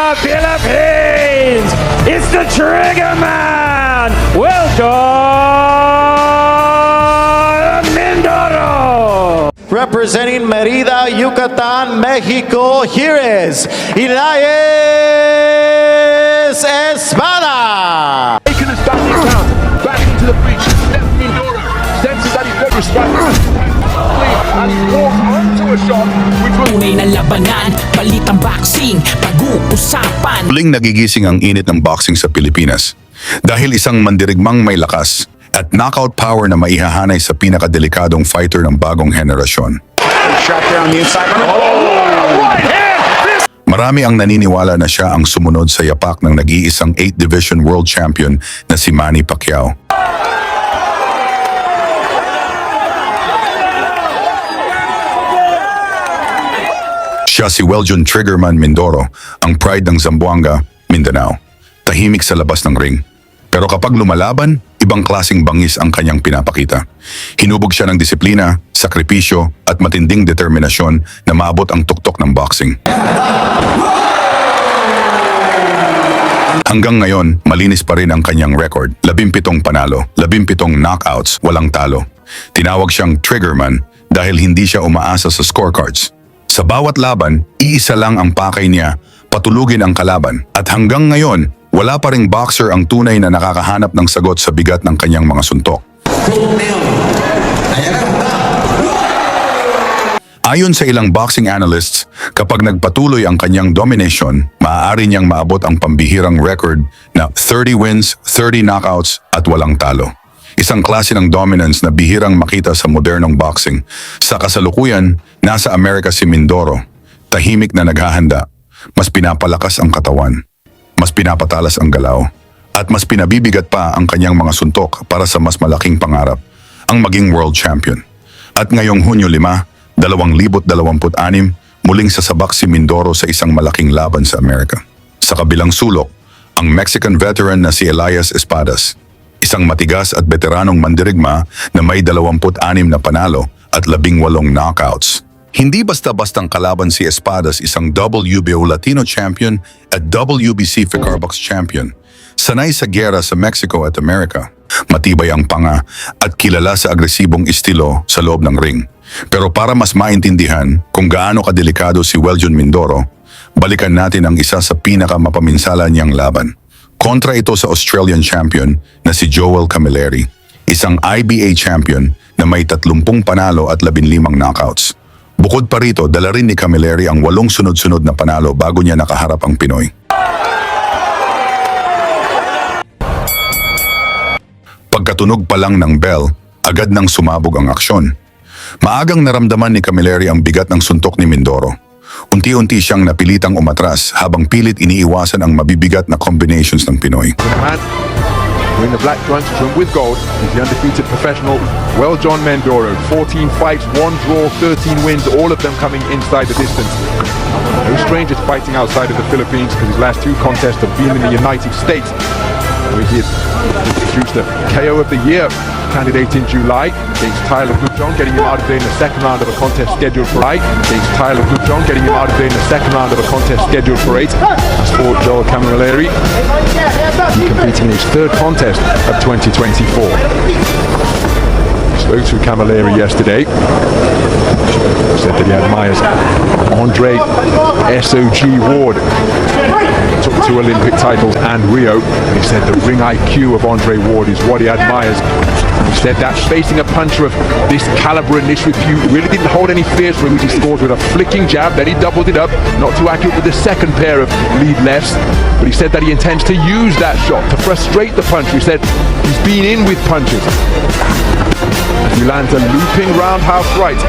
the Philippines, it's the Trigger Man, Welcome Mindoro. Representing Merida, Yucatan, Mexico, here is Espadas. Taking us back in town, back into the breach. Left Mindoro, senses that he's very strong. And he walks onto a shot, which was Tunay na labanan, balitang boxing, pag-uusapan. Muling nagigising ang init ng boxing sa Pilipinas dahil isang mandirigmang may lakas at knockout power na maihahanay sa pinakadelikadong fighter ng bagong henerasyon. Marami ang naniniwala na siya ang sumunod sa yapak ng nag-iisang 8th Division World Champion na si Manny Pacquiao. Siya si Weljon Triggerman Mindoro, ang pride ng Zamboanga, Mindanao. Tahimik sa labas ng ring. Pero kapag lumalaban, ibang klaseng bangis ang kanyang pinapakita. Hinubog siya ng disiplina, sakripisyo at matinding determinasyon na maabot ang tuktok ng boxing. Hanggang ngayon, malinis pa rin ang kanyang record. 17 panalo, 17 knockouts, walang talo. Tinawag siyang Triggerman dahil hindi siya umaasa sa scorecards. Sa bawat laban, iisa lang ang pakay niya, patulugin ang kalaban. At hanggang ngayon, wala pa ring boxer ang tunay na nakakahanap ng sagot sa bigat ng kanyang mga suntok. Ayon sa ilang boxing analysts, kapag nagpatuloy ang kanyang domination, maaari niyang maabot ang pambihirang record na 30 wins, 30 knockouts at walang talo. Isang klase ng dominance na bihirang makita sa modernong boxing. Sa kasalukuyan, nasa Amerika si Mindoro, tahimik na naghahanda, mas pinapalakas ang katawan, mas pinapatalas ang galaw, at mas pinabibigat pa ang kanyang mga suntok para sa mas malaking pangarap, ang maging world champion. At ngayong Hunyo 5, 2026, muling sasabak si Mindoro sa isang malaking laban sa Amerika. Sa kabilang sulok, ang Mexican veteran na si Espadas, isang matigas at veteranong mandirigma na may 26 na panalo at 18 knockouts. Hindi basta-bastang kalaban si Espadas, isang WBO Latino champion at WBC Ficarbox champion. Sanay sa giyera sa Mexico at Amerika. Matibay ang panga at kilala sa agresibong estilo sa loob ng ring. Pero para mas maintindihan kung gaano kadelikado si Weljon Mindoro, balikan natin ang isa sa pinaka-mapaminsala niyang laban. Kontra ito sa Australian champion na si Joel Camilleri, isang IBA champion na may 30 panalo at 15 knockouts. Bukod pa rito, dala rin ni Camilleri ang 8 sunod-sunod na panalo bago niya nakaharap ang Pinoy. Pagkatunog pa lang ng bell, agad nang sumabog ang aksyon. Maagang naramdaman ni Camilleri ang bigat ng suntok ni Mindoro. Unti-unti siyang napilitang umatras habang pilit iniiwasan ang mabibigat na combinations ng Pinoy. in the black trunks, trimmed with gold, is the undefeated professional Weljon Mindoro. 14 fights, 1 draw, 13 wins, all of them coming inside the distance. No strangers fighting outside of the Philippines because his last 2 contests have been in the United States. We did introduce the KO of the year candidate in July against Tyler Gutron, getting him out of there in the second round of a contest scheduled for 8. Against Tyler Gutron, getting him out of there in the second round of a contest scheduled for 8. As for Joel Camilleri, competing in his 3rd contest of 2024. Spoke to Camilleri yesterday. Said that he admires Andre SOG Ward. Took 2 Olympic titles and Rio. He said the ring IQ of Andre Ward is what he admires. He said that facing a puncher of this caliber and this repute really didn't hold any fears for him, which he scored with a flicking jab. Then he doubled it up, not too accurate with the second pair of lead lefts. But he said that he intends to use that shot to frustrate the puncher. He said he's been in with punches. He lands a looping roundhouse right.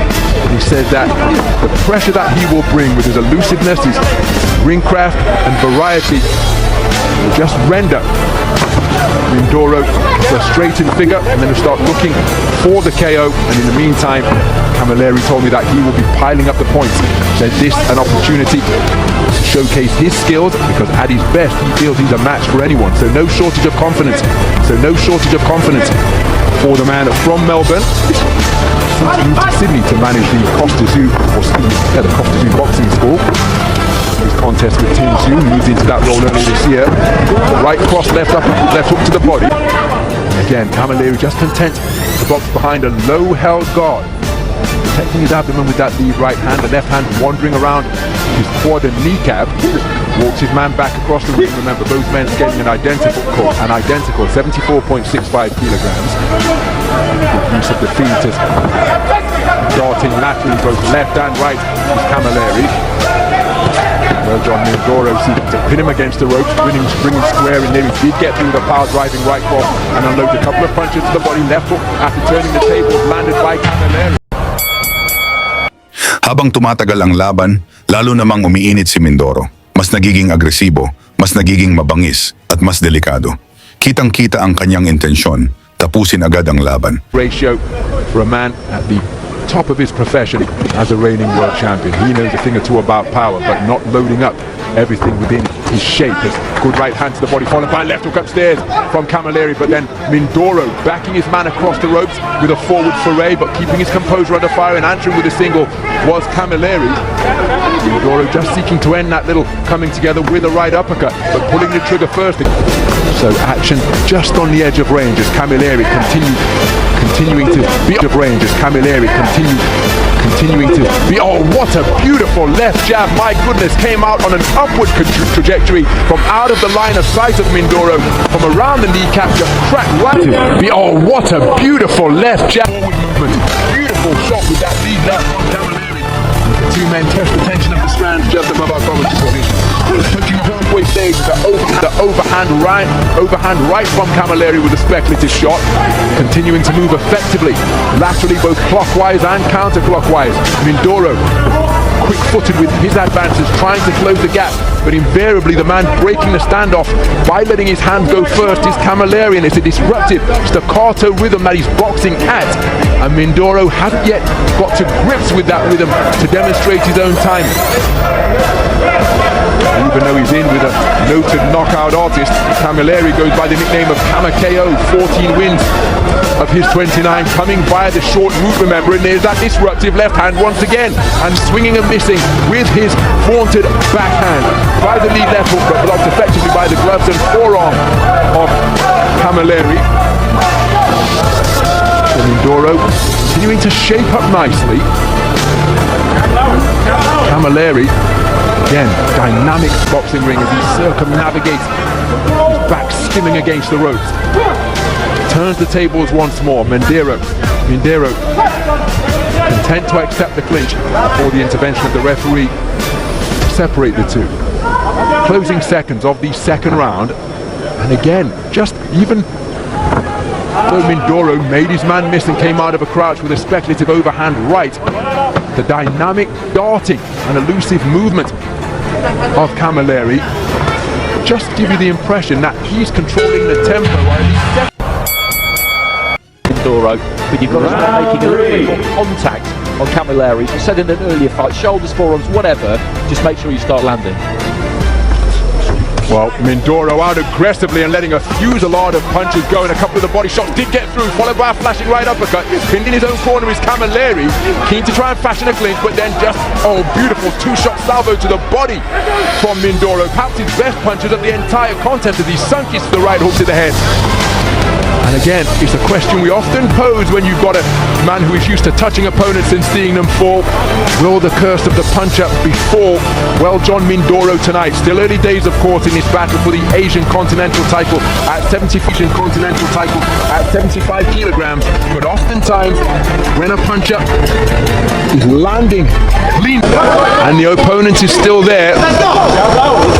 He said that the pressure that he will bring with his elusiveness, his ring craft and variety will just render Mindoro to a straightened figure, and then he'll start looking for the KO. And in the meantime, Camilleri told me that he will be piling up the points. Said this an opportunity to showcase his skills, because at his best he feels he's a match for anyone. So no shortage of confidence. For the man from Melbourne. Since he moved to Sydney to manage the Costa Zoo, the Costa Zoo Boxing School. His contest with Tim Zhu moves into that role earlier this year. Right cross, left hook to the body. Again, Camilleri just content to box behind a low-held guard, protecting his abdomen with that lead right hand, the left hand wandering around his quad and kneecap. Walks his man back across the ring. Remember, both men skating an identical 74.65 kilograms. Good use of the feet as darting laterally both left and right with Camilleri. Well, John Mindoro seeking to pin him against the ropes, bringing square in there. He did get through the power driving right cross and unloads a couple of punches to the body. Left hook after turning the tables, landed by Camilleri. Habang tumatagal ang laban, lalo namang umiinit si Mindoro. Mas nagiging agresibo, mas nagiging mabangis, at mas delikado. Kitang-kita ang kanyang intensyon, tapusin agad ang laban. Ratio for a man at the top of his profession as a reigning world champion. He knows a thing or two about power, but not loading up everything within his shape. Good right hand to the body, followed by left hook upstairs from Camilleri, but then Mindoro backing his man across the ropes with a forward foray, but keeping his composure under fire and answering with a single was Camilleri. Mindoro just seeking to end that little coming together with a right uppercut, but pulling the trigger first. So action just on the edge of range as Camilleri continuing to be out of range as Camilleri continuing to be, oh, what a beautiful left jab, my goodness, came out on an upward trajectory from out of the line of sight of Mindoro, from around the kneecap, just cracked right to be, oh, what a beautiful left jab, forward movement, beautiful shot with that lead left from Camilleri. The two men test the tension of the strands just above our commentary position. Touching halfway stage, the overhand right from Camilleri with a speculative shot, continuing to move effectively, laterally both clockwise and counterclockwise. Mindoro, quick-footed with his advances, trying to close the gap, but invariably the man breaking the standoff by letting his hand go first is Camilleri, and it's a disruptive staccato rhythm that he's boxing at, and Mindoro hasn't yet got to grips with that rhythm to demonstrate his own time. Even though he's in with a noted knockout artist, Camilleri goes by the nickname of Pacquiao. 14 wins of his 29 coming via the short route, remember, and there's that disruptive left hand once again, and swinging and missing with his vaunted backhand by the lead left hook, but blocked effectively by the gloves and forearm of Camilleri. Mindoro continuing to shape up nicely. Camilleri, again, dynamic boxing ring as he circumnavigates, his back skimming against the ropes. Turns the tables once more. Mindoro content to accept the clinch before the intervention of the referee to separate the two. Closing seconds of the second round, and again, just even though Mindoro made his man miss and came out of a crouch with a speculative overhand right, the dynamic darting and elusive movement of Camilleri just give you the impression that he's controlling the tempo while he's Mindoro, but you've got to start making a little bit more contact on Camilleri. As I said in an earlier fight, shoulders, forearms, whatever, just make sure you start landing. Well, Mindoro out aggressively and letting a fusillade of punches go, and a couple of the body shots did get through, followed by a flashing right uppercut. Pinned in his own corner is Camilleri, keen to try and fashion a clinch, but then just, oh, beautiful two-shot salvo to the body from Mindoro. Perhaps his best punches of the entire contest as he sunk his the right hook to the head. And again, it's a question we often pose when you've got a man who is used to touching opponents and seeing them fall. Will the curse of the puncher befall, well, John Mindoro tonight? Still early days, of course, in this battle for the Asian Continental title at 75 kilograms. But oftentimes, when a puncher is landing clean and the opponent is still there,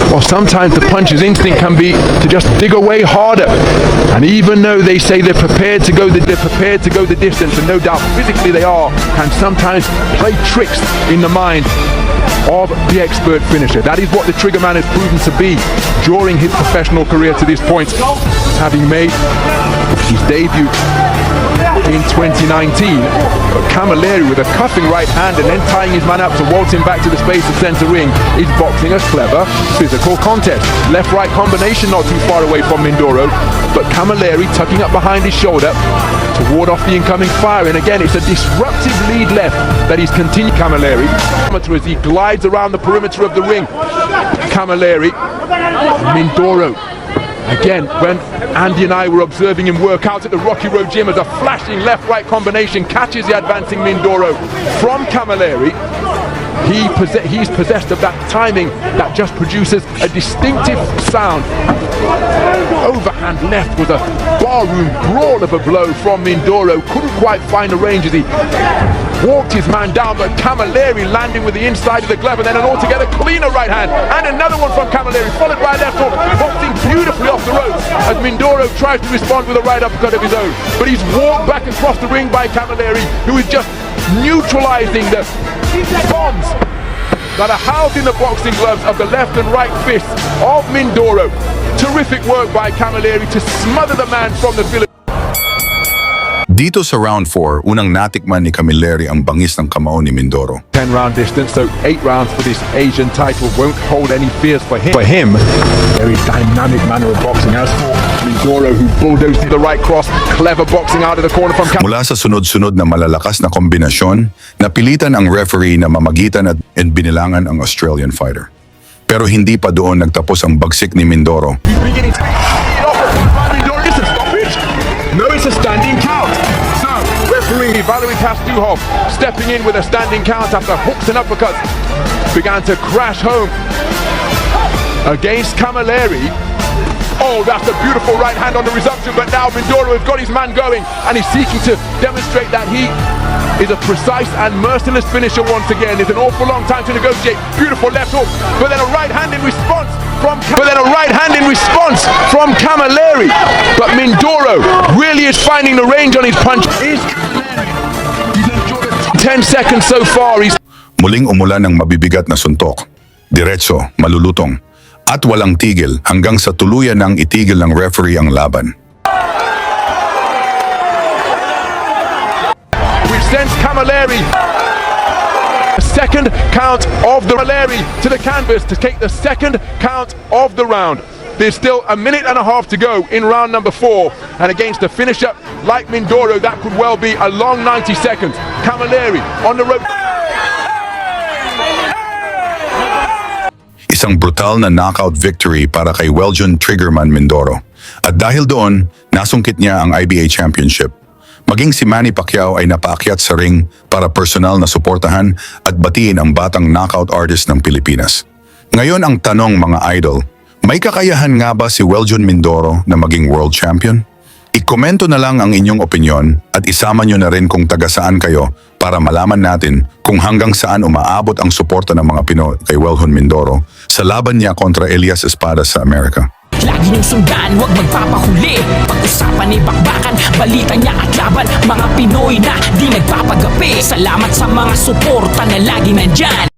well, sometimes the puncher's instinct can be to just dig away harder. And even though they say they're prepared to go the distance, and no doubt physically they are, can sometimes play tricks in the mind of the expert finisher. That is what the Trigger Man has proven to be during his professional career to this point, having made his debut in 2019. But Camilleri with a cuffing right hand and then tying his man up to waltz him back to the space of center ring is boxing a clever physical contest. Left-right combination not too far away from Mindoro, but Camilleri tucking up behind his shoulder to ward off the incoming fire. And again, it's a disruptive lead left that he's continued. Camilleri as he glides around the perimeter of the ring. Camilleri, Mindoro. Again, when Andy and I were observing him work out at the Rocky Road Gym as a flashing left-right combination catches the advancing Mindoro from Camilleri. He's possessed of that timing that just produces a distinctive sound. Overhand left was a barroom brawl of a blow from Mindoro. Couldn't quite find the range as he walked his man down, but Camilleri landing with the inside of the glove, and then an altogether cleaner right hand, and another one from Camilleri, followed by a left hook, boxing beautifully off the ropes as Mindoro tries to respond with a right uppercut of his own. But he's walked back across the ring by Camilleri, who is just neutralizing the bombs that are housed in the boxing gloves of the left and right fists of Mindoro. Terrific work by Camilleri to smother the man from the Philippines. Dito sa round 4, unang natikman ni Camilleri ang bangis ng kamao ni Mindoro. 10-round distance, so 8 rounds for this Asian title won't hold any fears for him. Very dynamic manner of boxing. As for Mindoro, who bulldozed the right cross, clever boxing out of the corner from Mula sa sunod-sunod na malalakas na kombinasyon, napilitan ang referee na mamagitan at binilangan ang Australian fighter. Pero hindi pa doon nagtapos ang bagsik ni Mindoro. No, it's a standing count. So, referee Valery Pastuhov stepping in with a standing count after hooks and uppercuts began to crash home against Camilleri. Oh, that's a beautiful right hand on the resumption, but now Mindoro has got his man going and he's seeking to demonstrate that he is a precise and merciless finisher once again. It's an awful long time to negotiate. Beautiful left hook, but then a right hand in response from Camilleri. But Mindoro really is finding the range on his punch. He's enjoyed 10 seconds so far. Muling umulan ng mabibigat na suntok. Diretso, malulutong, at walang tigil hanggang sa tuluyan ng itigil ng referee ang laban. Which sends Camilleri a second count of the Camilleri to the canvas to take the second count of the round. There's still a minute and a half to go in round number 4, and against a finisher like Mindoro, that could well be a long 90 seconds. Camilleri on the rope. Isang brutal na knockout victory para kay Weljon Triggerman Mindoro. At dahil doon, nasungkit niya ang IBA Championship. Maging si Manny Pacquiao ay napaakyat sa ring para personal na suportahan at batiin ang batang knockout artist ng Pilipinas. Ngayon ang tanong mga idol, may kakayahan nga ba si Weljon Mindoro na maging world champion? I-komento na lang ang inyong opinyon at isama nyo na rin kung taga saan kayo para malaman natin kung hanggang saan umaabot ang suporta ng mga Pinoy kay Weljon Mindoro sa laban niya kontra Elias Espadas sa Amerika. Lagi niyong sundan, huwag magpapahuli. Pag-usapan ni bakbakan, balita niya at laban. Mga Pinoy na di nagpapagapi. Salamat sa mga suporta na lagi nandyan.